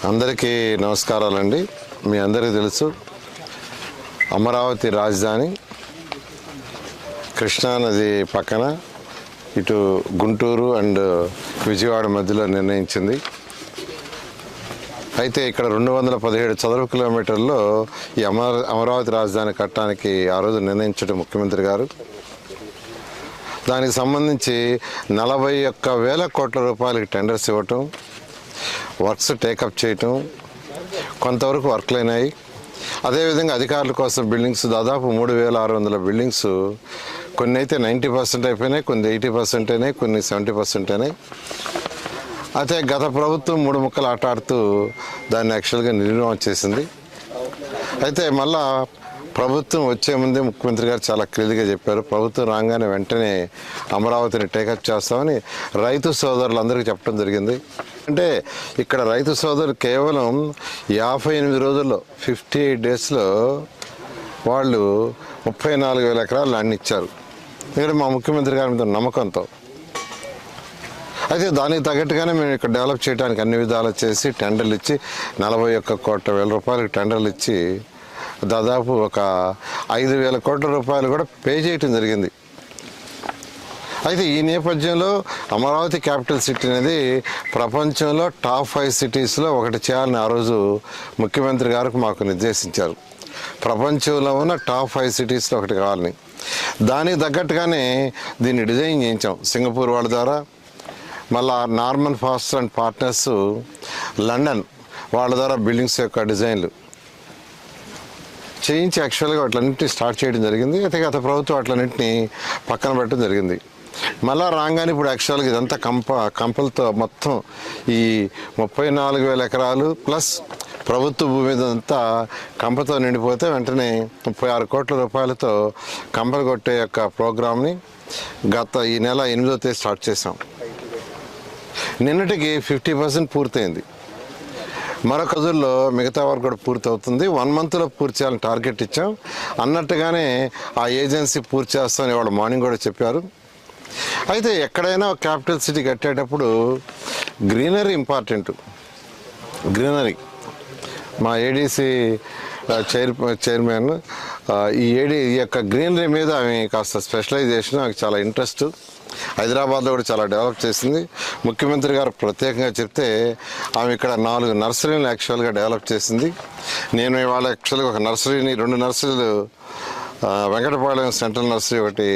అందరికీ నమస్కారాలండి. మీ అందరికీ తెలుసు అమరావతి రాజధాని కృష్ణానది పక్కన ఇటు గుంటూరు అండ్ విజయవాడ మధ్యలో నిర్ణయించింది. అయితే ఇక్కడ 217 చదరపు కిలోమీటర్లో ఈ అమరావతి రాజధాని కట్టడానికి ఆ రోజు నిర్ణయించడం ముఖ్యమంత్రి గారు. దానికి సంబంధించి 41,000 కోట్ల రూపాయలకి టెండర్స్ ఇవ్వటం, వర్క్స్ టేకప్ చేయటం, కొంతవరకు వర్క్లు అయినాయి. అదేవిధంగా అధికారుల కోసం బిల్డింగ్స్ దాదాపు 3,600 బిల్డింగ్స్, కొన్ని అయితే 90% అయిపోయినాయి, కొన్ని 80% అయినాయి, కొన్ని 70% అయినాయి. అయితే గత ప్రభుత్వం 3 ముక్కలు ఆటాడుతూ దాన్ని యాక్చువల్గా నిర్మాణం చేసింది. అయితే మళ్ళా ప్రభుత్వం వచ్చే ముందే ముఖ్యమంత్రి గారు చాలా క్లియర్గా చెప్పారు, ప్రభుత్వం రాగానే వెంటనే అమరావతిని టేకప్ చేస్తామని రైతు సోదరులందరికీ చెప్పడం జరిగింది. అంటే ఇక్కడ రైతు సోదరులు కేవలం 58 రోజుల్లో 58 డేస్లో వాళ్ళు 34,000 ఎకరాలు ల్యాండ్ ఇచ్చారు. ఇక్కడ మా ముఖ్యమంత్రి గారి మీద నమ్మకంతో. అయితే దానికి తగ్గట్టుగానే మేము ఇక్కడ డెవలప్ చేయడానికి అన్ని విధాలు చేసి టెండర్లు ఇచ్చి 41 కోట్ల రూపాయలకి టెండర్లు ఇచ్చి దాదాపు ఒక 5,000 కోట్ల రూపాయలు కూడా పే చేయటం జరిగింది. అయితే ఈ నేపథ్యంలో అమరావతి క్యాపిటల్ సిటీ అనేది ప్రపంచంలో టాప్ 5 సిటీస్లో ఒకటి చేయాలని ఆ రోజు ముఖ్యమంత్రి గారికి మాకు నిర్దేశించారు. ప్రపంచంలో ఉన్న టాప్ 5 సిటీస్లో ఒకటి కావాలని. దానికి తగ్గట్టుగానే దీన్ని డిజైన్ చేయించాం సింగపూర్ వాళ్ళ ద్వారా. మళ్ళా Norman faster and partners London వాళ్ళ ద్వారా బిల్డింగ్స్ యొక్క డిజైన్లు చేయించి యాక్చువల్గా వాటిలన్నింటినీ స్టార్ట్ చేయడం జరిగింది. అయితే గత ప్రభుత్వం వాటిలన్నింటినీ పక్కన పెట్టడం జరిగింది. మళ్ళా రాగానే ఇప్పుడు యాక్చువల్గా ఇదంతా కంపలతో మొత్తం ఈ 34,000 ఎకరాలు ప్లస్ ప్రభుత్వ భూమి మీద అంతా కంపతో నిండిపోతే వెంటనే 36 కోట్ల రూపాయలతో కంపలు కొట్టే యొక్క ప్రోగ్రామ్ని ఈ నెల 8వ తేదీ స్టార్ట్ చేసాం. నిన్నటికి 50% పూర్తయింది. మరొక రోజుల్లో మిగతా వరకు కూడా పూర్తి అవుతుంది. 1 మంత్లో పూర్తి చేయాలని టార్గెట్ ఇచ్చాం. అన్నట్టుగానే ఆ ఏజెన్సీ పూర్తి చేస్తామని వాళ్ళు మార్నింగ్ కూడా చెప్పారు. అయితే ఎక్కడైనా క్యాపిటల్ సిటీ కట్టేటప్పుడు గ్రీనరీ ఇంపార్టెంట్. గ్రీనరీ మా ఏడీసీ చైర్మన్ ఈ యొక్క గ్రీనరీ మీద ఆమె కాస్త స్పెషలైజేషన్, ఆమెకు చాలా ఇంట్రెస్ట్. హైదరాబాద్లో కూడా చాలా డెవలప్ చేసింది. ముఖ్యమంత్రి గారు ప్రత్యేకంగా చెప్తే ఆమె ఇక్కడ 4 నర్సరీలు యాక్చువల్గా డెవలప్ చేసింది. నేను ఇవాళ యాక్చువల్గా ఒక నర్సరీని 2 నర్సరీలు వెంకటపాలెం సెంట్రల్ నర్సరీ ఒకటి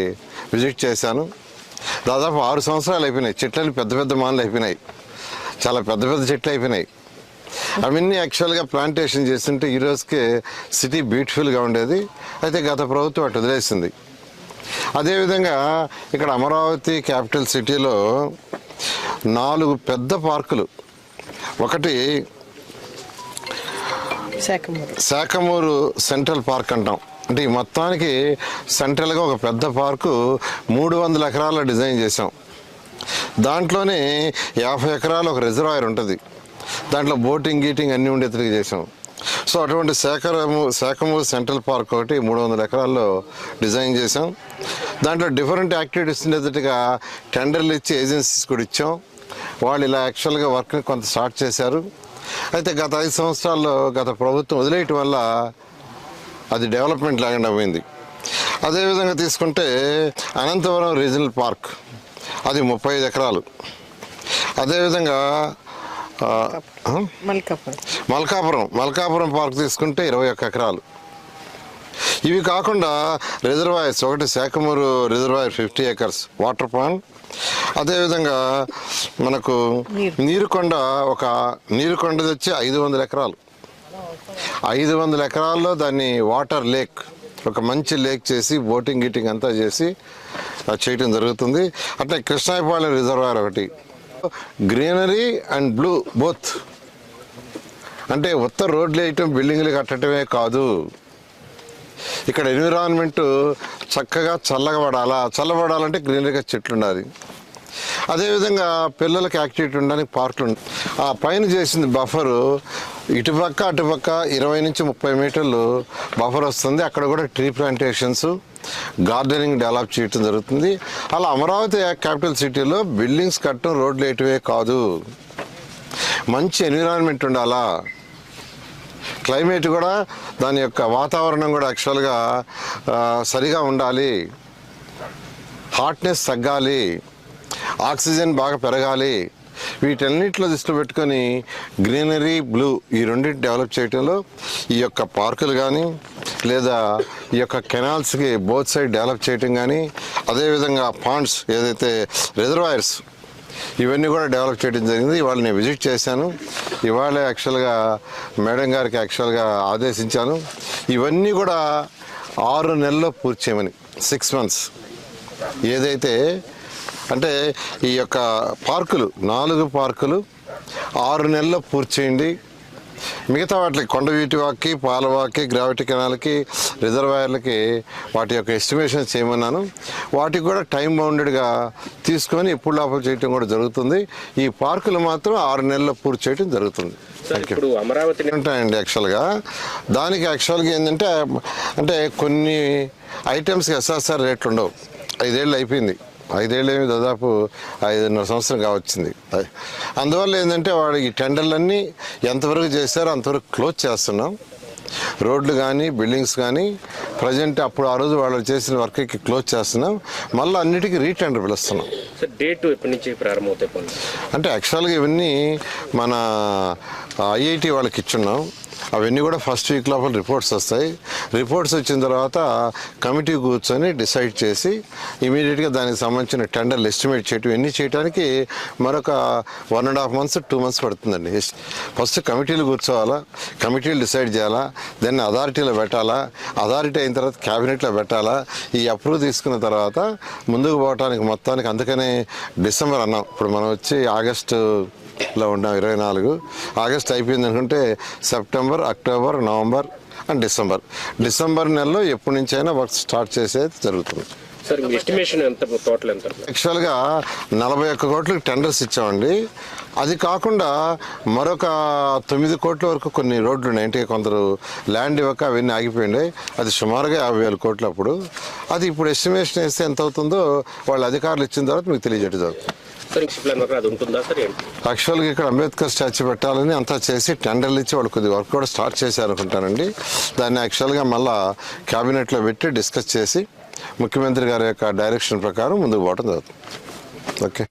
విజిట్ చేశాను. దాదాపు 6 సంవత్సరాలు అయిపోయినాయి. చెట్లని పెద్ద పెద్ద మానలు అయిపోయినాయి, చాలా పెద్ద పెద్ద చెట్లు అయిపోయినాయి. అవన్నీ యాక్చువల్గా ప్లాంటేషన్ చేస్తుంటే ఈ రోజుకే సిటీ బ్యూటిఫుల్గా ఉండేది. అయితే గత ప్రభుత్వం అటు వదిలేసింది. అదేవిధంగా ఇక్కడ అమరావతి క్యాపిటల్ సిటీలో 4 పెద్ద పార్కులు, ఒకటి శాఖమూరు సెంట్రల్ పార్క్ అంటాం. అంటే ఈ మొత్తానికి సెంట్రల్గా ఒక పెద్ద పార్కు 300 ఎకరాల డిజైన్ చేసాం. దాంట్లోనే 50 ఎకరాలు ఒక రిజర్వాయర్ ఉంటుంది. దాంట్లో బోటింగ్ గీటింగ్ అన్నీ ఉండేట్టుగా చేసాం. సో అటువంటి శాఖమూరు సెంట్రల్ పార్క్ ఒకటి 300 ఎకరాల్లో డిజైన్ చేసాం. దాంట్లో డిఫరెంట్ యాక్టివిటీస్ ఉండేటట్టుగా టెండర్లు ఇచ్చి ఏజెన్సీస్ కూడా ఇచ్చాం. వాళ్ళు ఇలా యాక్చువల్గా వర్క్ని కొంత స్టార్ట్ చేశారు. అయితే గత 5 సంవత్సరాల్లో గత ప్రభుత్వం వదిలేయటం వల్ల అది డెవలప్మెంట్ లేకుండా పోయింది. అదేవిధంగా తీసుకుంటే అనంతపురం రీజనల్ పార్క్ అది 35 ఎకరాలు. అదేవిధంగా మల్కాపురం పార్క్ తీసుకుంటే 21 ఎకరాలు. ఇవి కాకుండా రిజర్వాయర్స్, ఒకటి Sakhamuru reservoir 50 acres water pond. అదేవిధంగా మనకు నీరుకొండది వచ్చి 500 ఎకరాలు. 500 ఎకరాల్లో దాన్ని వాటర్ లేక్, ఒక మంచి లేక్ చేసి బోటింగ్ గీటింగ్ అంతా చేసి చేయటం జరుగుతుంది. అట్లా కృష్ణాయపాలెం రిజర్వాయర్ ఒకటి. Greenery and blue both. అంటే ఉత్తర రోడ్లు వేయటం, బిల్డింగ్లు కట్టడమే కాదు, ఇక్కడ ఎన్విరాన్మెంట్ చక్కగా చల్లబడాలంటే గ్రీనరీగా చెట్లు ఉండాలి. అదేవిధంగా పిల్లలకి యాక్టివిటీ ఉండడానికి పార్కులు ఉండాలి. ఆ పైన చేసింది బఫరు, ఇటుపక్క అటుపక్క 20 నుంచి 30 మీటర్లు బఫర్ వస్తుంది. అక్కడ కూడా ట్రీ ప్లాంటేషన్స్, గార్డెనింగ్ డెవలప్ చేయటం జరుగుతుంది. అలా అమరావతి క్యాపిటల్ సిటీలో బిల్డింగ్స్ కట్టడం, రోడ్లు వేయటమే కాదు, మంచి ఎన్విరాన్మెంట్ ఉండాలా, క్లైమేట్ కూడా దాని యొక్క వాతావరణం కూడా యాక్చువల్గా సరిగా ఉండాలి, హాట్నెస్ తగ్గాలి, ఆక్సిజన్ బాగా పెరగాలి. వీటన్నిటిలో దృష్టిలో పెట్టుకొని గ్రీనరీ, బ్లూ ఈ రెండింటి డెవలప్ చేయడంలో ఈ యొక్క పార్కులు కానీ లేదా ఈ యొక్క కెనాల్స్కి బోత్ సైడ్ డెవలప్ చేయటం కానీ, అదేవిధంగా పాండ్స్ ఏదైతే రిజర్వాయర్స్ ఇవన్నీ కూడా డెవలప్ చేయడం జరిగింది. ఇవాళ నేను విజిట్ చేశాను. ఇవాళ యాక్చువల్గా మేడం గారికి యాక్చువల్గా ఆదేశించాను ఇవన్నీ కూడా 6 నెలల్లో పూర్తి చేయమని. 6 months ఏదైతే అంటే ఈ యొక్క పార్కులు 4 పార్కులు 6 నెలల్లో పూర్తి చేయండి. మిగతా వాటికి కొండవీటివాకి, పాలవాకి, గ్రావిటీ కెనాల్కి, రిజర్వాయర్లకి వాటి యొక్క ఎస్టిమేషన్ చేయమన్నాను. వాటికి కూడా టైం బౌండెడ్గా తీసుకొని ఇప్పుడు లోపల చేయటం కూడా జరుగుతుంది. ఈ పార్కులు మాత్రం 6 నెలల్లో పూర్తి చేయడం జరుగుతుంది. ఇప్పుడు అమరావతి ఉంటాయండి యాక్చువల్గా. దానికి యాక్చువల్గా ఏంటంటే అంటే కొన్ని ఐటమ్స్కి ఎస్ఆర్ఆర్ రేట్లు ఉండవు. 5 ఏళ్ళు అయిపోయింది. 5 ఏళ్ళు ఏమి దాదాపు 5.5 సంవత్సరం కావచ్చింది. అందువల్ల ఏంటంటే వాడు ఈ టెండర్లన్నీ ఎంతవరకు చేశారో అంతవరకు క్లోజ్ చేస్తున్నాం. రోడ్లు కానీ బిల్డింగ్స్ కానీ ప్రజెంట్ అప్పుడు ఆ రోజు వాళ్ళు చేసిన వర్క్కి క్లోజ్ చేస్తున్నాం. మళ్ళీ అన్నిటికీ రీటెండర్ పిలుస్తున్నాం. డేట్ ఎప్పటి నుంచి ప్రారంభమవుతాయి అంటే యాక్చువల్గా ఇవన్నీ మన ఐఐటి వాళ్ళకి ఇచ్చున్నాం. అవన్నీ కూడా ఫస్ట్ వీక్ లోపల రిపోర్ట్స్ వస్తాయి. రిపోర్ట్స్ వచ్చిన తర్వాత కమిటీ కూర్చొని డిసైడ్ చేసి ఇమీడియట్గా దానికి సంబంధించిన టెండర్లు ఎస్టిమేట్ చేయటం ఇవన్నీ చేయడానికి మరొక 1.5 months 2 months పడుతుందండి. ఫస్ట్ కమిటీలు కూర్చోవాలా, కమిటీలు డిసైడ్ చేయాలా, దాన్ని అథారిటీలో పెట్టాలా, అథారిటీ అయిన తర్వాత క్యాబినెట్లో పెట్టాలా, ఈ అప్రూవ్ తీసుకున్న తర్వాత ముందుకు పోవటానికి మొత్తానికి. అందుకనే డిసెంబర్ అన్నాం. ఇప్పుడు మనం వచ్చి ఆగస్టులో ఉన్నాం, 24 ఆగస్ట్ అయిపోయింది అనుకుంటే September, October, November and December నెలలో ఎప్పటి నుంచి అయినా వర్క్ స్టార్ట్ చేసేది జరుగుతుంది. సార్ ఎస్టిమేషన్ ఎంత, టోటల్ ఎంత? యాక్చువల్గా 41 కోట్లకి టెండర్స్ ఇచ్చామండి. అది కాకుండా మరొక 9 కోట్ల వరకు కొన్ని రోడ్లు ఉన్నాయి. అంటే కొందరు ల్యాండ్ ఇవ్వక అవన్నీ ఆగిపోయింది. అది సుమారుగా 50,000 కోట్లు. అప్పుడు అది ఇప్పుడు ఎస్టిమేషన్ వేస్తే ఎంత అవుతుందో వాళ్ళు అధికారులు ఇచ్చిన తర్వాత మీకు తెలియజేయడం జరుగుతుంది. యాక్చువల్గా ఇక్కడ అంబేద్కర్ స్టాచ్యూ పెట్టాలని అంతా చేసి టెండర్లు ఇచ్చి వాళ్ళు కొద్ది వర్క్ కూడా స్టార్ట్ చేశారనుకుంటానండి. దాన్ని యాక్చువల్గా మళ్ళా క్యాబినెట్లో పెట్టి డిస్కస్ చేసి ముఖ్యమంత్రి గారి యొక్క డైరెక్షన్ ప్రకారం ముందుకు పోవడం జరుగుతుంది. ఓకే.